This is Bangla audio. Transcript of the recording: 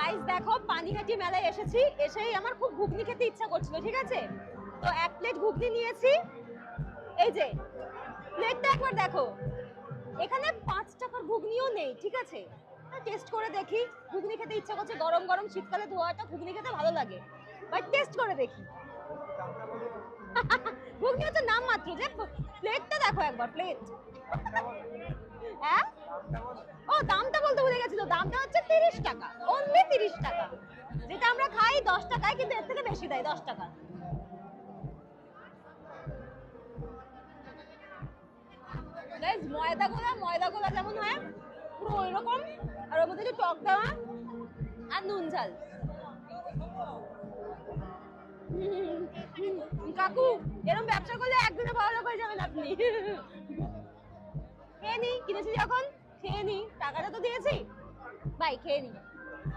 গাইস দেখো পানিহাটি মেলায় এসেছি, এসেই আমার খুব ঘুগনি খেতে ইচ্ছা করছিল, ঠিক আছে? তো 1 প্লেট ঘুগনি নিয়েছি। এই যে প্লেটটা একবার দেখো, এখানে 5 টাকার ঘুগনিও নেই, ঠিক আছে? টেস্ট করে দেখি, ঘুগনি খেতে ইচ্ছা করছে, গরম গরম শীতকালে ধোয়াটা ঘুগনি খেতে ভালো লাগে, বাট টেস্ট করে দেখি। ঘুগনি হচ্ছে নাম মাত্র, যে প্লেটটা দেখো একবার, প্লেট। হ্যাঁ, ও দামটা বলতে ভুলে গেছি, তো দামটা হচ্ছে 30 টাকা, অনলি 30 টাকা। যেটা আমরা খাই 10 টাকায়, কিন্তু এর থেকে বেশি দেয় 10 টাকা। গাইস ময়দা গোলা যেমন হয় পুরো ওইরকম, আর ওর মধ্যে একটু টক দেওয়া আর নুন ঝাল। কাকু এরকম ব্যবসা করলে একদিনে বড় লোক হয়ে যাবেন আপনি। খেয়ে নি, কিনেছি যখন খেয়ে নি, টাকাটা তো দিয়েছি, ভাই খেয়ে নি।